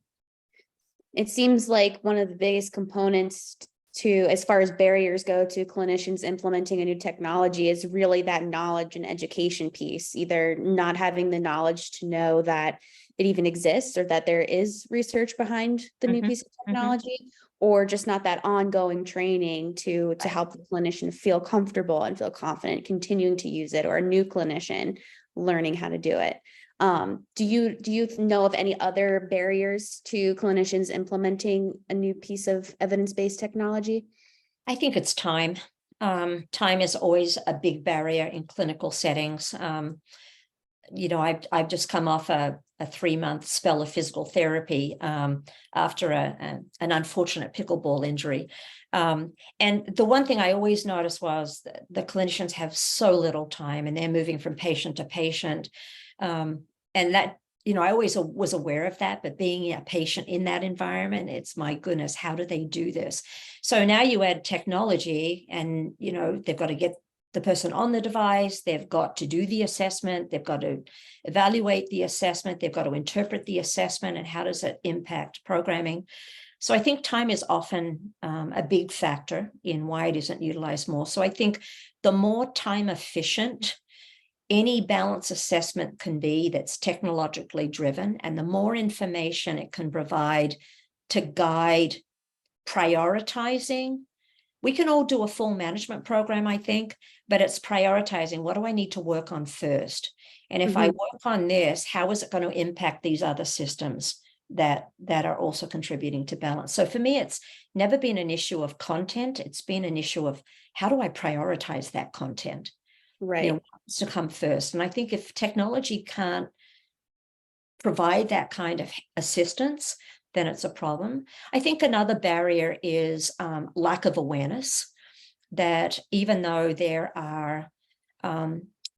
It seems like one of the biggest components to, as far as barriers go to clinicians implementing a new technology, is really that knowledge and education piece, either not having the knowledge to know that it even exists or that there is research behind the new piece of technology, or just not that ongoing training to help the clinician feel comfortable and feel confident continuing to use it, or a new clinician learning how to do it. Do you know of any other barriers to clinicians implementing a new piece of evidence-based technology? I think it's time. Time is always a big barrier in clinical settings. I've just come off a 3-month spell of physical therapy after an unfortunate pickleball injury. And the one thing I always noticed was that the clinicians have so little time and they're moving from patient to patient. And that, I always was aware of that, but being a patient in that environment, it's, my goodness, how do they do this? So now you add technology and, they've got to get the person on the device, they've got to do the assessment, they've got to evaluate the assessment, they've got to interpret the assessment, and how does it impact programming? So I think time is often a big factor in why it isn't utilized more. So I think the more time efficient any balance assessment can be that's technologically driven, and the more information it can provide to guide prioritizing. We can all do a full management program, I think, but it's prioritizing, what do I need to work on first? And if I work on this, how is it going to impact these other systems that are also contributing to balance? So for me, it's never been an issue of content. It's been an issue of, how do I prioritize that content? Right. What's to come first? And I think if technology can't provide that kind of assistance, then it's a problem. I think another barrier is lack of awareness, that even though there are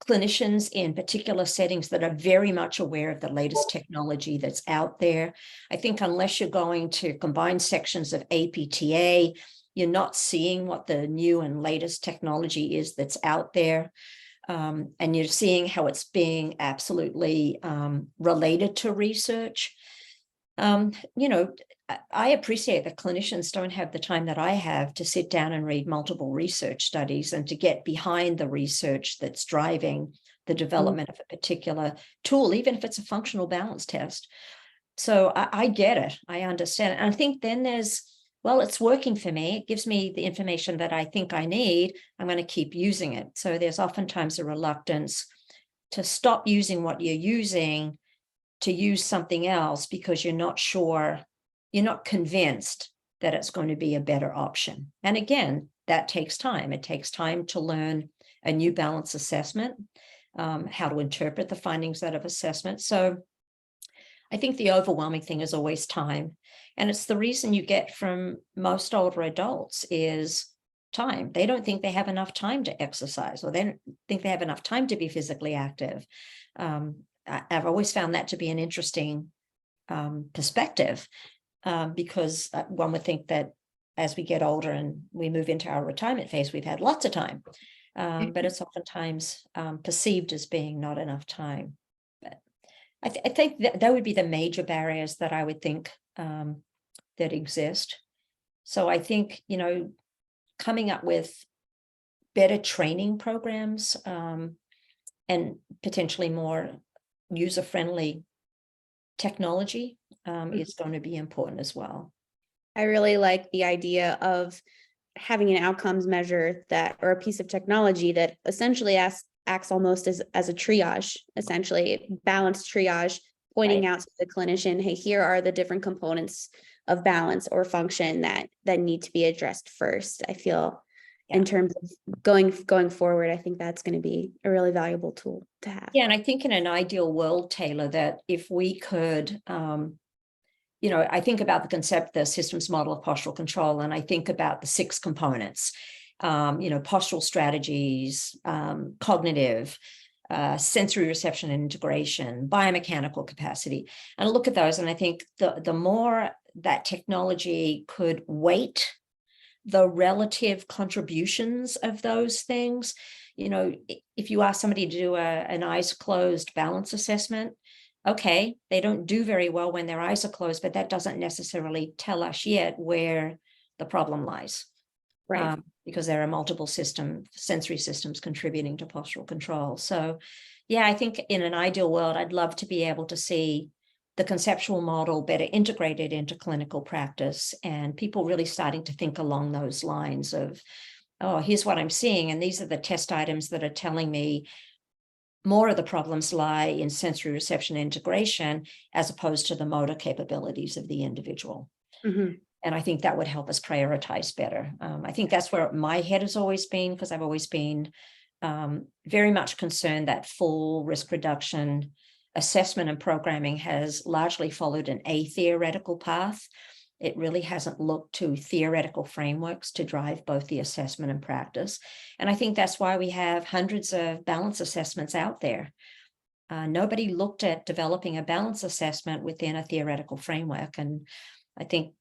clinicians in particular settings that are very much aware of the latest technology that's out there, I think unless you're going to combined sections of APTA, you're not seeing what the new and latest technology is that's out there. And you're seeing how it's being absolutely related to research. I appreciate that clinicians don't have the time that I have to sit down and read multiple research studies and to get behind the research that's driving the development of a particular tool, even if it's a functional balance test. So I get it. I understand it. And I think then there's, well, it's working for me. It gives me the information that I think I need. I'm going to keep using it. So there's oftentimes a reluctance to stop using what you're using to use something else because you're not sure, you're not convinced that it's going to be a better option. And again, that takes time. It takes time to learn a new balance assessment, how to interpret the findings out of assessment. So I think the overwhelming thing is always time. And it's the reason you get from most older adults is time. They don't think they have enough time to exercise, or they don't think they have enough time to be physically active. I've always found that to be an interesting perspective, because one would think that as we get older and we move into our retirement phase, we've had lots of time, but it's oftentimes perceived as being not enough time. But I think that would be the major barriers that I would think that exist. So I think, coming up with better training programs and potentially more user-friendly technology is going to be important as well. I really like the idea of having an outcomes measure or a piece of technology that essentially acts almost as a triage, essentially balanced triage, pointing out to the clinician, hey, here are the different components of balance or function that need to be addressed first. I feel in terms of going forward, I think that's going to be a really valuable tool to have. Yeah, and I think in an ideal world, Taylor, that if we could, I think about the systems model of postural control, and I think about the 6 components, postural strategies, cognitive, sensory reception and integration, biomechanical capacity. And I look at those and I think the more that technology could weight the relative contributions of those things, if you ask somebody to do an eyes closed balance assessment, okay, they don't do very well when their eyes are closed, but that doesn't necessarily tell us yet where the problem lies. Right. Because there are multiple sensory systems contributing to postural control. So, yeah, I think in an ideal world, I'd love to be able to see the conceptual model better integrated into clinical practice and people really starting to think along those lines of, oh, here's what I'm seeing, and these are the test items that are telling me more of the problems lie in sensory reception and integration as opposed to the motor capabilities of the individual. Mm-hmm. And I think that would help us prioritize better. I think that's where my head has always been, because I've always been very much concerned that full risk reduction assessment and programming has largely followed an atheoretical path. It really hasn't looked to theoretical frameworks to drive both the assessment and practice. And I think that's why we have hundreds of balance assessments out there. Nobody looked at developing a balance assessment within a theoretical framework. And I think,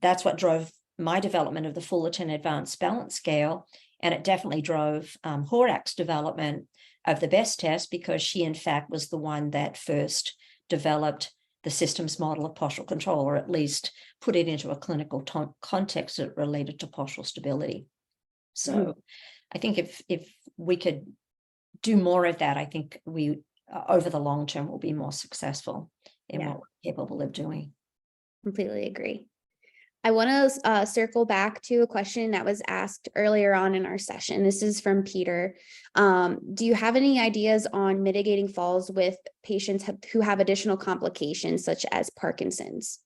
that's what drove my development of the Fullerton Advanced Balance Scale. And it definitely drove Horak's development of the best test, because she, in fact, was the one that first developed the systems model of postural control, or at least put it into a clinical context that related to postural stability. So I think if we could do more of that, I think we, over the long term, will be more successful in what we're capable of doing. Completely agree. I want to circle back to a question that was asked earlier on in our session. This is from Peter. Do you have any ideas on mitigating falls with patients who have additional complications such as Parkinson's?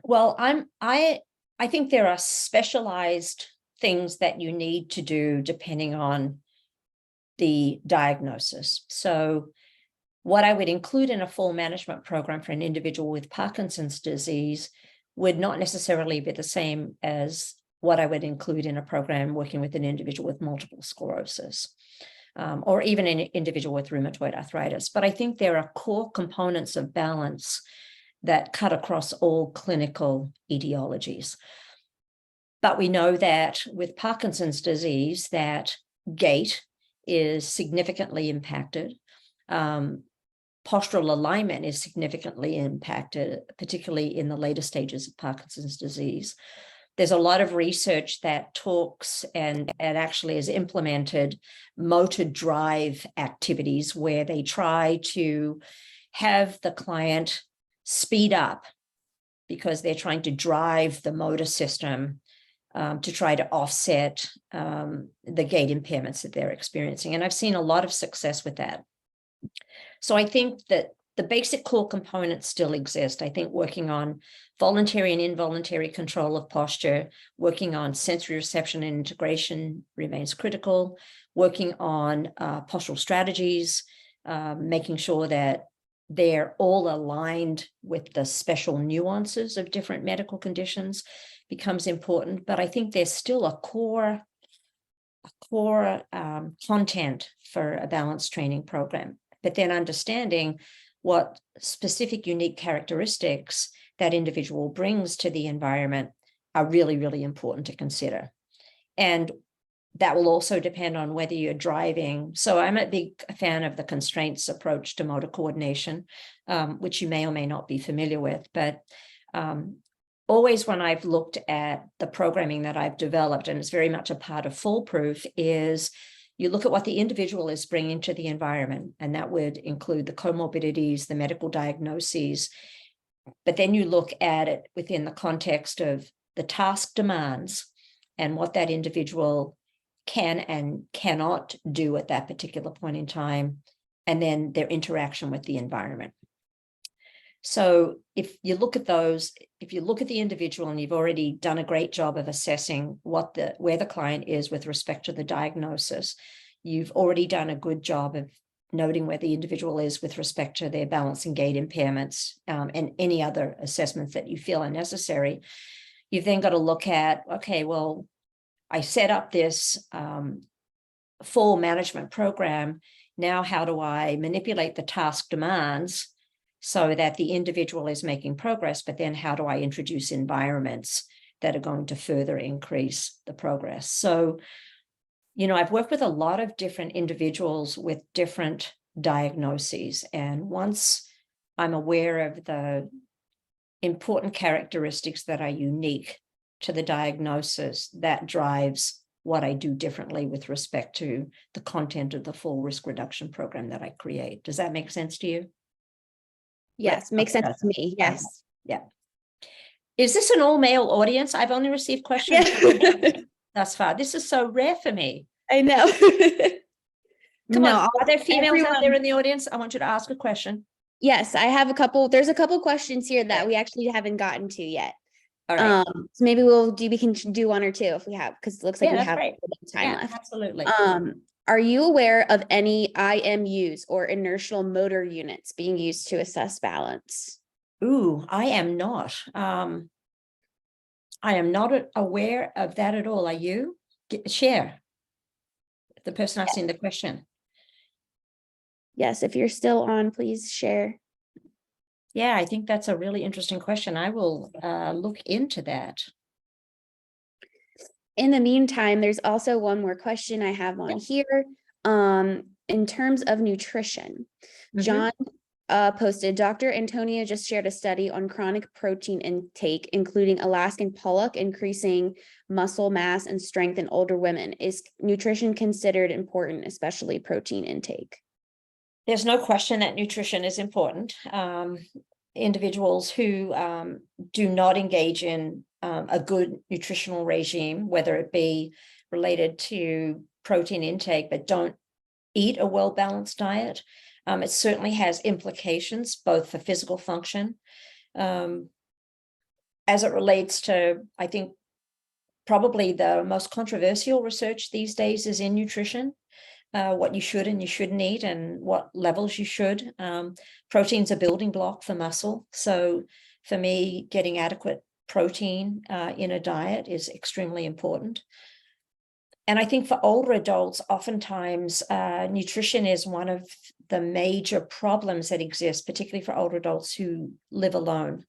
Well, I think there are specialized things that you need to do depending on the diagnosis. So what I would include in a full management program for an individual with Parkinson's disease would not necessarily be the same as what I would include in a program working with an individual with multiple sclerosis, or even an individual with rheumatoid arthritis. But I think there are core components of balance that cut across all clinical etiologies. But we know that with Parkinson's disease, that gait is significantly impacted. Postural alignment is significantly impacted, particularly in the later stages of Parkinson's disease. There's a lot of research that talks and actually has implemented motor drive activities where they try to have the client speed up because they're trying to drive the motor system to try to offset the gait impairments that they're experiencing. And I've seen a lot of success with that. So I think that the basic core components still exist. I think working on voluntary and involuntary control of posture, working on sensory reception and integration remains critical, working on postural strategies, making sure that they're all aligned with the special nuances of different medical conditions becomes important. But I think there's still a core content for a balanced training program. But then understanding what specific unique characteristics that individual brings to the environment are really, really important to consider. And that will also depend on whether you're driving. So I'm a big fan of the constraints approach to motor coordination, which you may or may not be familiar with. But always when I've looked at the programming that I've developed, and it's very much a part of FallProof, is you look at what the individual is bringing to the environment, and that would include the comorbidities, the medical diagnoses, but then you look at it within the context of the task demands and what that individual can and cannot do at that particular point in time, and then their interaction with the environment. So if you look at those, if you look at the individual and you've already done a great job of assessing where the client is with respect to the diagnosis, you've already done a good job of noting where the individual is with respect to their balance and gait impairments, and any other assessments that you feel are necessary. You've then got to look at, okay, well, I set up this full management program. Now, how do I manipulate the task demands so that the individual is making progress, but then how do I introduce environments that are going to further increase the progress? So, you know, I've worked with a lot of different individuals with different diagnoses. And once I'm aware of the important characteristics that are unique to the diagnosis, that drives what I do differently with respect to the content of the full risk reduction program that I create. Does that make sense to you? Yes, makes sense to me. Yes. Yeah. Is this an all-male audience? I've only received questions thus far. This is so rare for me. I know. Come on, are there females out there in the audience? I want you to ask a question. Yes, I have a couple. There's a couple questions here that we actually haven't gotten to yet. All right. So maybe we can do one or two if we have, because it looks like we have time left. Absolutely. Are you aware of any IMUs or inertial motor units being used to assess balance? Ooh, I am not. I am not aware of that at all. Are you? Share. The person asking the question. Yes, if you're still on, please share. Yeah, I think that's a really interesting question. I will look into that. In the meantime, there's also one more question I have on here. In terms of nutrition, John posted, Dr. Antonia just shared a study on chronic protein intake, including Alaskan pollock, increasing muscle mass and strength in older women. Is nutrition considered important, especially protein intake? There's no question that nutrition is important. Individuals who do not engage in a good nutritional regime, whether it be related to protein intake, but don't eat a well-balanced diet, it certainly has implications both for physical function. As it relates to, I think, probably the most controversial research these days is in nutrition. what you should and you shouldn't eat and what levels you should. Protein's a building block for muscle. So for me, getting adequate protein in a diet is extremely important. And I think for older adults, oftentimes nutrition is one of the major problems that exist, particularly for older adults who live alone.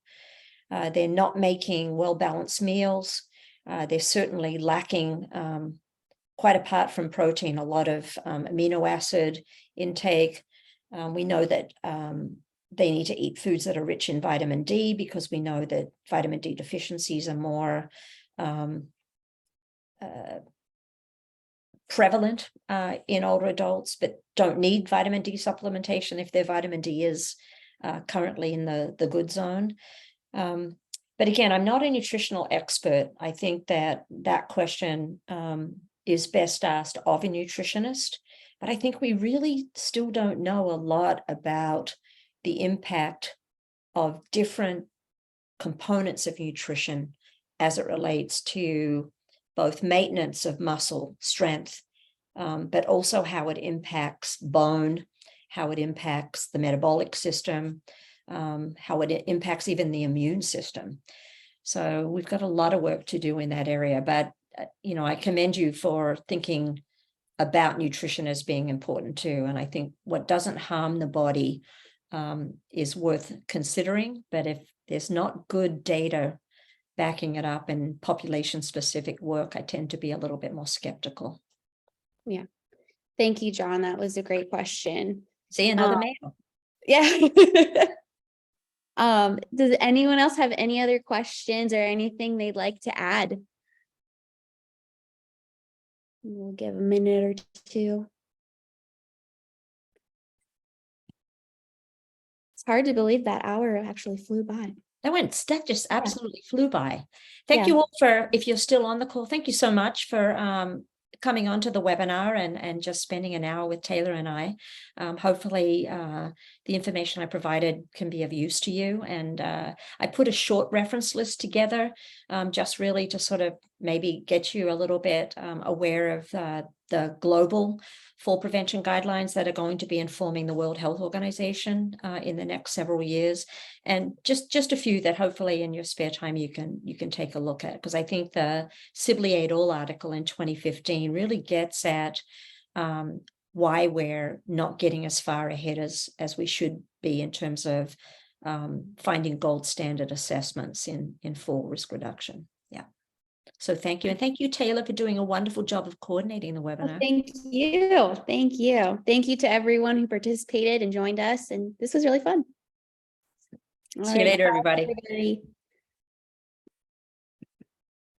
They're not making well-balanced meals. They're certainly lacking, quite apart from protein, a lot of amino acid intake. We know that they need to eat foods that are rich in vitamin D, because we know that vitamin D deficiencies are more prevalent in older adults, but don't need vitamin D supplementation if their vitamin D is currently in the good zone. But again, I'm not a nutritional expert. I think that question is best asked of a nutritionist, but I think we really still don't know a lot about the impact of different components of nutrition as it relates to both maintenance of muscle strength, but also how it impacts bone, how it impacts the metabolic system, how it impacts even the immune system. So we've got a lot of work to do in that area, but I commend you for thinking about nutrition as being important too. And I think what doesn't harm the body is worth considering, but if there's not good data backing it up and population-specific work, I tend to be a little bit more skeptical. Yeah. Thank you, John. That was a great question. See, another male. Yeah. Does anyone else have any other questions or anything they'd like to add? We'll give a minute or two. It's hard to believe that hour actually flew by. That just absolutely flew by. Thank you all for, if you're still on the call, thank you so much for coming onto the webinar and just spending an hour with Taylor and I. Hopefully the information I provided can be of use to you. And I put a short reference list together just really to sort of maybe get you a little bit aware of the global fall prevention guidelines that are going to be informing the World Health Organization in the next several years, and just a few that hopefully in your spare time you can take a look at, because I think the Sibley et al. Article in 2015 really gets at why we're not getting as far ahead as we should be in terms of finding gold standard assessments in fall risk reduction. Yeah. So thank you. And thank you, Taylor, for doing a wonderful job of coordinating the webinar. Well, thank you. Thank you. Thank you to everyone who participated and joined us. And this was really fun. See you later, everybody.